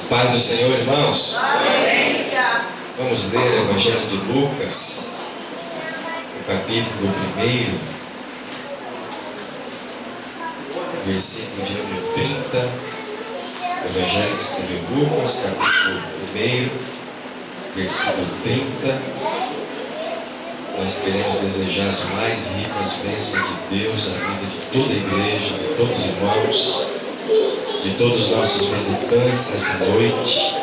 Paz do Senhor, irmãos. Amém. Vamos ler o Evangelho de Lucas, o capítulo 1, versículo de número 30. Evangelho que escreveu Lucas, capítulo 1, versículo 30. Nós queremos desejar as mais ricas bênçãos de Deus à vida de toda a igreja, de todos os irmãos, de todos os nossos visitantes nessa noite.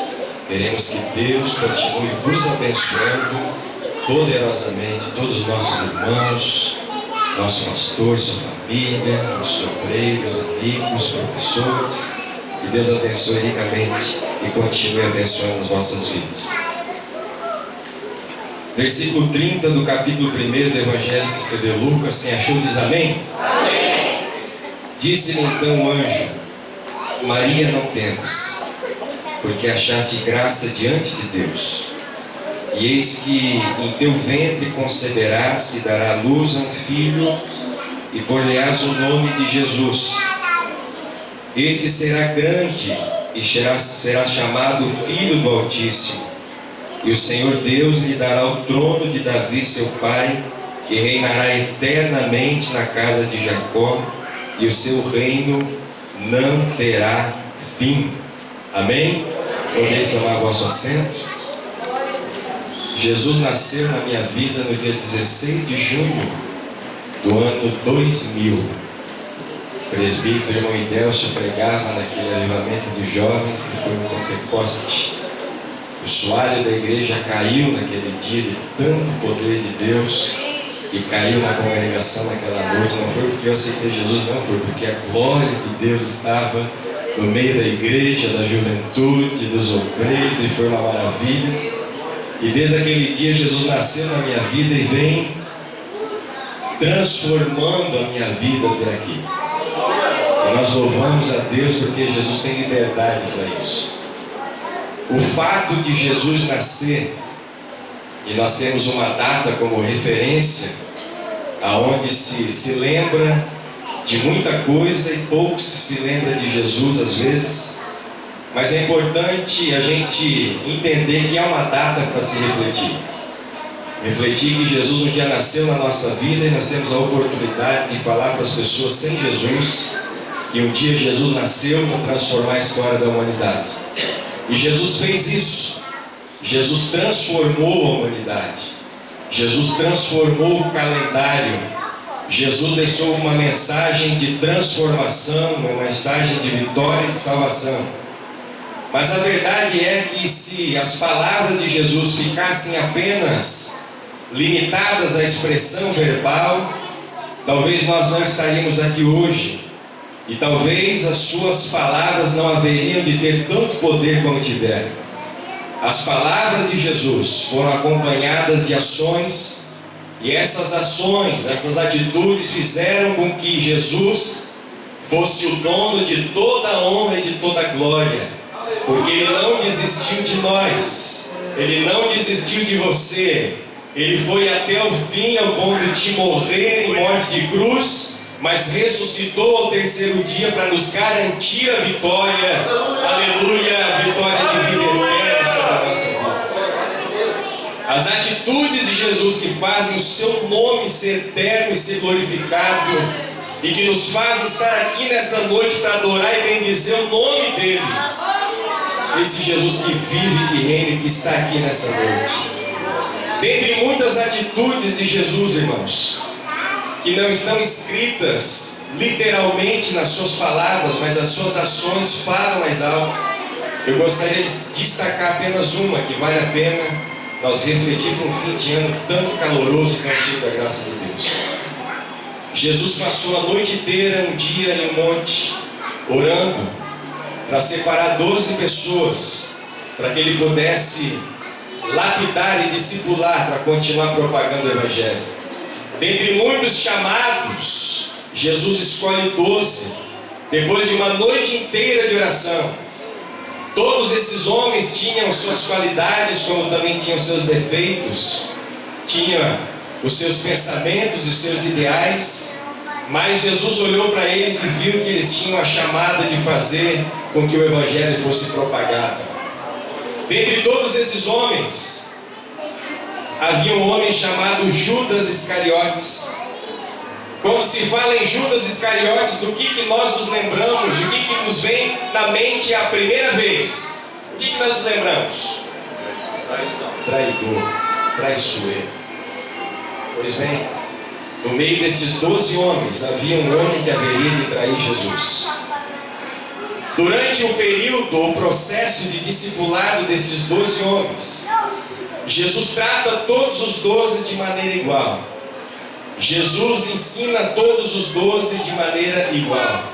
Queremos que Deus continue vos abençoando poderosamente, todos os nossos irmãos, nosso pastor, sua família, os obreiros, amigos, professores. Que Deus abençoe ricamente e continue abençoando as vossas vidas. Versículo 30 do capítulo 1 do Evangelho que escreveu Lucas. Quem achou diz amém? Amém. Disse-lhe então o anjo: Maria, não temas, porque achaste graça diante de Deus. E eis que em teu ventre conceberás e dará à luz a um filho, e por-lhe-ás o nome de Jesus. Esse será grande e será chamado Filho do Altíssimo. E o Senhor Deus lhe dará o trono de Davi seu pai, e reinará eternamente na casa de Jacó, e o seu reino não terá fim. Amém? Podeis tomar vosso assento? Jesus nasceu na minha vida no dia 16 de junho do ano 2000. O presbítero irmão Idelcio pregava naquele avivamento dos jovens que foi no Pentecoste. O soalho da igreja caiu naquele dia de tanto poder de Deus e caiu na congregação naquela noite. Não foi porque eu aceitei Jesus, não, foi porque a glória de Deus estava no meio da igreja, da juventude, dos obreiros, e foi uma maravilha. E desde aquele dia Jesus nasceu na minha vida e vem transformando a minha vida por aqui. E nós louvamos a Deus porque Jesus tem liberdade para isso. O fato de Jesus nascer, e nós temos uma data como referência, aonde se lembra de muita coisa e pouco se lembra de Jesus às vezes, mas é importante a gente entender que há uma data para se refletir. Refletir que Jesus um dia nasceu na nossa vida e nós temos a oportunidade de falar para as pessoas sem Jesus que um dia Jesus nasceu para transformar a história da humanidade. E Jesus fez isso. Jesus transformou a humanidade. Jesus transformou o calendário. Jesus deixou uma mensagem de transformação, uma mensagem de vitória e de salvação. Mas a verdade é que se as palavras de Jesus ficassem apenas limitadas à expressão verbal, talvez nós não estaríamos aqui hoje. E talvez as suas palavras não haveriam de ter tanto poder como tiveram. As palavras de Jesus foram acompanhadas de ações, e essas ações, essas atitudes fizeram com que Jesus fosse o dono de toda a honra e de toda a glória, porque Ele não desistiu de nós, Ele não desistiu de você, Ele foi até o fim ao ponto de morrer em morte de cruz, mas ressuscitou ao terceiro dia para nos garantir a vitória, aleluia, a vitória de vida eterna sobre a nossa vida. As atitudes de Jesus que fazem o seu nome ser eterno e ser glorificado, e que nos faz estar aqui nessa noite para adorar e bendizer o nome dEle. Esse Jesus que vive, que reina e que está aqui nessa noite. Dentre muitas atitudes de Jesus, irmãos, que não estão escritas literalmente nas suas palavras, mas as suas ações falam mais alto, eu gostaria de destacar apenas uma que vale a pena nós refletir com um fim de ano tão caloroso e tão cheio da graça de Deus. Jesus passou a noite inteira, um dia em um monte, orando para separar 12 pessoas, para que Ele pudesse lapidar e discipular para continuar propagando o Evangelho. Dentre muitos chamados, Jesus escolhe 12, depois de uma noite inteira de oração. Todos esses homens tinham suas qualidades, como também tinham seus defeitos, tinham os seus pensamentos e os seus ideais, mas Jesus olhou para eles e viu que eles tinham a chamada de fazer com que o Evangelho fosse propagado. Dentre todos esses homens, havia um homem chamado Judas Iscariotes. Quando se fala em Judas Iscariotes, do que nós nos lembramos, o que nos vem na mente a primeira vez? O que nós nos lembramos? Traidor, traiçoeiro. Pois bem, no meio desses 12 homens, havia um homem que haveria de trair Jesus. Durante o período, o processo de discipulado desses 12 homens, Jesus trata todos os 12 de maneira igual. Jesus ensina todos os 12 de maneira igual.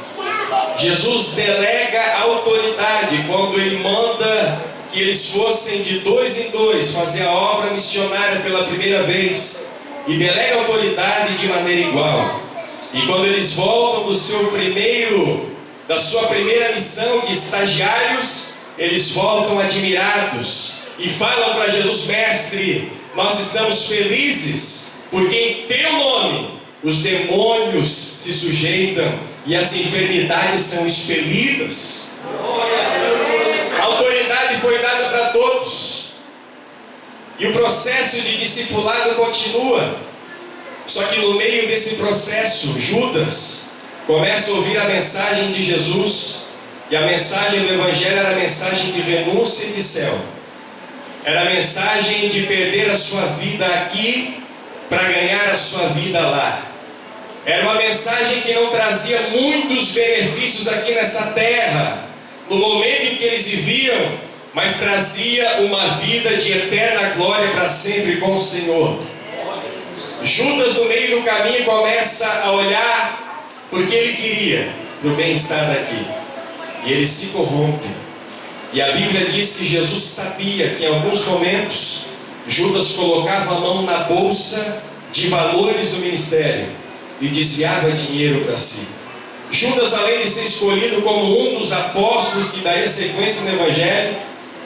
Jesus delega autoridade quando Ele manda que eles fossem de 2 em 2 fazer a obra missionária pela primeira vez, e delega autoridade de maneira igual. E quando eles voltam da sua primeira missão de estagiários, eles voltam admirados e falam para Jesus: Mestre, nós estamos felizes, porque em Teu nome os demônios se sujeitam e as enfermidades são expelidas. A autoridade foi dada para todos. E o processo de discipulado continua. Só que no meio desse processo, Judas começa a ouvir a mensagem de Jesus. E a mensagem do Evangelho era a mensagem de renúncia e de céu. Era a mensagem de perder a sua vida aqui para ganhar a sua vida lá. Era uma mensagem que não trazia muitos benefícios aqui nessa terra, no momento em que eles viviam, mas trazia uma vida de eterna glória para sempre com o Senhor. Judas, no meio do caminho, começa a olhar porque ele queria para o bem-estar daqui, e ele se corrompe. E a Bíblia diz que Jesus sabia que em alguns momentos Judas colocava a mão na bolsa de valores do ministério e desviava dinheiro para si. Judas, além de ser escolhido como um dos apóstolos que daria sequência no Evangelho,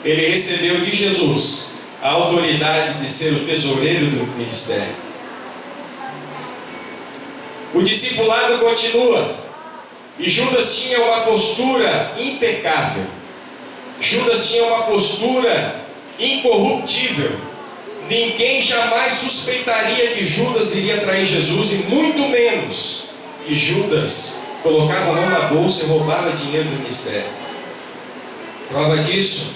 ele recebeu de Jesus a autoridade de ser o tesoureiro do ministério. O discipulado continua, e Judas tinha uma postura impecável. Judas tinha uma postura incorruptível. Ninguém jamais suspeitaria que Judas iria trair Jesus, e muito menos que Judas colocava a mão na bolsa e roubava dinheiro do ministério. Prova disso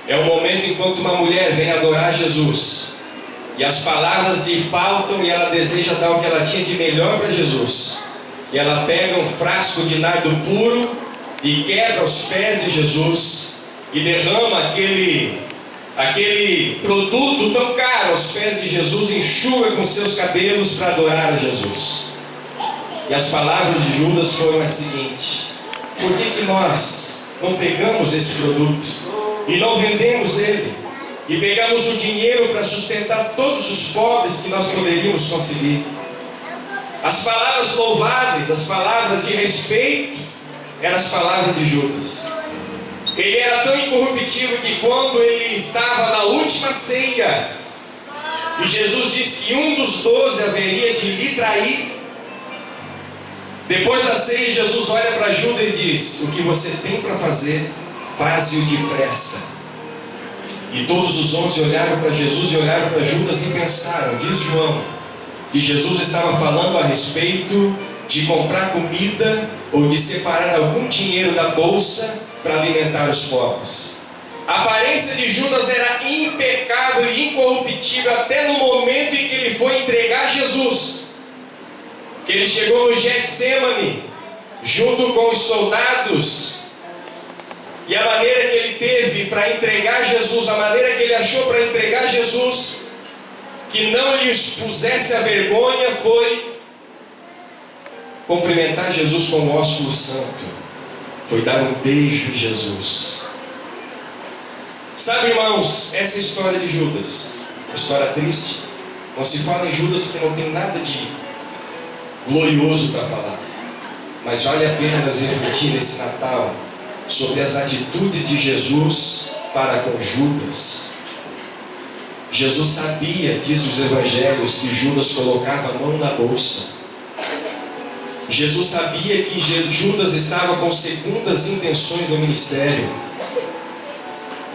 é o momento enquanto uma mulher vem adorar Jesus, e as palavras lhe faltam, e ela deseja dar o que ela tinha de melhor para Jesus. E ela pega um frasco de nardo puro e quebra os pés de Jesus e derrama aquele produto tão caro aos pés de Jesus, enxuga com seus cabelos para adorar a Jesus. E as palavras de Judas foram as seguintes: por que nós não pegamos esse produto e não vendemos ele, e pegamos o dinheiro para sustentar todos os pobres que nós poderíamos conseguir? As palavras louváveis, as palavras de respeito, eram as palavras de Judas. Ele era tão incorruptível que quando ele estava na última ceia, e Jesus disse que um dos 12 haveria de lhe trair, depois da ceia, Jesus olha para Judas e diz: o que você tem para fazer, faze-o depressa. E todos os 11 olharam para Jesus e olharam para Judas e pensaram, diz João, que Jesus estava falando a respeito de comprar comida ou de separar algum dinheiro da bolsa para alimentar os pobres. A aparência de Judas era impecável e incorruptível até no momento em que ele foi entregar Jesus. Que ele chegou no Getsemane, junto com os soldados, e a maneira que ele teve para entregar Jesus, a maneira que ele achou para entregar Jesus, que não lhe expusesse a vergonha, foi cumprimentar Jesus com o ósculo santo, foi dar um beijo em Jesus. Sabe, irmãos, essa história de Judas, uma história triste. Não se fala em Judas porque não tem nada de glorioso para falar, mas vale a pena nós refletir nesse Natal sobre as atitudes de Jesus para com Judas. Jesus sabia, diz os evangelhos, que Judas colocava a mão na bolsa. Jesus sabia que Judas estava com segundas intenções no ministério.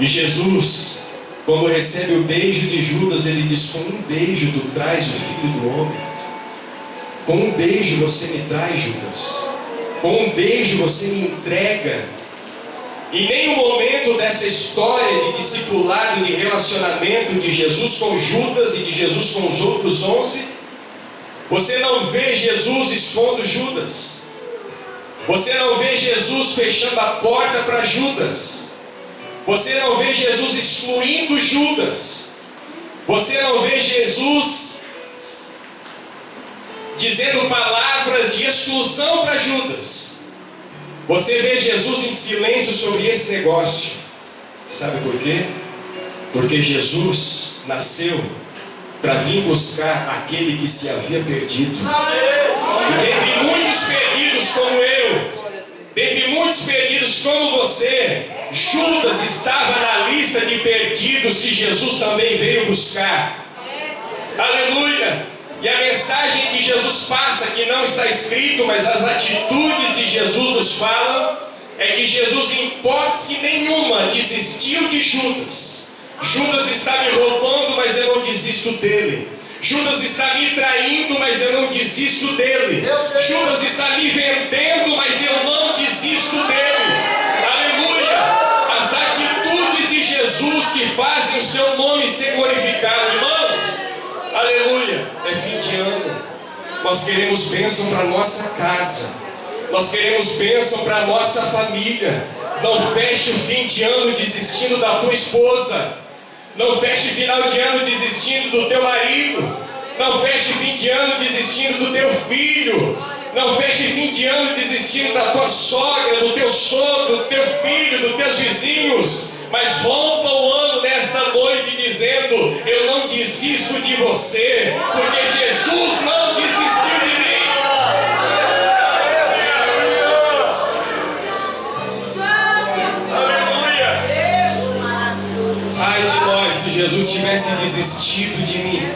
E Jesus, quando recebe o beijo de Judas, ele diz: com um beijo tu traz o Filho do Homem. Com um beijo você me traz, Judas. Com um beijo você me entrega. Em nenhum momento dessa história de discipulado, de relacionamento de Jesus com Judas e de Jesus com os outros 11, você não vê Jesus expondo Judas. Você não vê Jesus fechando a porta para Judas. Você não vê Jesus excluindo Judas. Você não vê Jesus dizendo palavras de exclusão para Judas. Você vê Jesus em silêncio sobre esse negócio. Sabe por quê? Porque Jesus nasceu para vir buscar aquele que se havia perdido. E dentre muitos perdidos como eu, dentre muitos perdidos como você, Judas estava na lista de perdidos que Jesus também veio buscar. Aleluia! E a mensagem que Jesus passa, que não está escrito, mas as atitudes de Jesus nos falam, é que Jesus, em hipótese nenhuma, desistiu de Judas. Judas está me roubando, mas eu não desisto dele. Judas está me traindo, mas eu não desisto dele. Judas está me vendendo, mas eu não desisto dele. Aleluia! As atitudes de Jesus que fazem o seu nome ser glorificado, irmãos. Aleluia! É fim de ano. Nós queremos bênção para a nossa casa. Nós queremos bênção para a nossa família. Não feche o fim de ano desistindo da tua esposa. Não feche final de ano desistindo do teu marido. Não feche fim de ano desistindo do teu filho. Não feche fim de ano desistindo da tua sogra, do teu sogro, do teu filho, dos teus vizinhos. Mas rompa o ano nesta noite dizendo: eu não desisto de você, porque Jesus não desistiu de mim. Aleluia! Ai de nós se Jesus tivesse desistido de mim,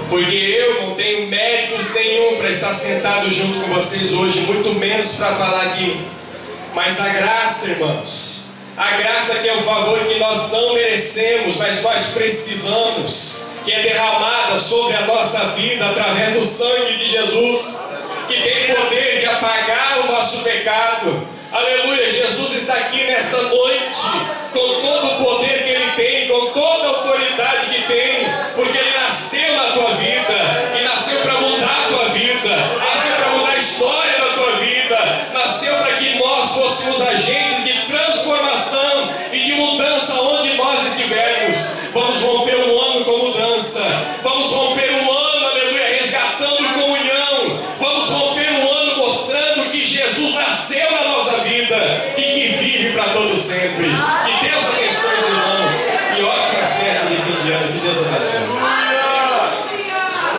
porque eu não tenho méritos nenhum para estar sentado junto com vocês hoje, muito menos para falar aqui. Mas a graça, irmãos, a graça que é o favor que nós não merecemos, mas nós precisamos, que é derramada sobre a nossa vida através do sangue de Jesus, que tem poder de apagar o nosso pecado. Aleluia! Jesus está aqui nesta noite, com todo o poder que Ele tem, com toda a autoridade que tem, porque Ele nasceu na tua vida, e nasceu para mudar a tua vida, nasceu para mudar a história da tua vida, nasceu para que nós fôssemos agentes de transformação e de mudança onde nós estivermos. Vamos romper um ano com mudança, vamos romper um ano, aleluia, resgatando comunhão, vamos romper um ano mostrando que Jesus nasceu na nossa vida e que vive para todo sempre. Que Deus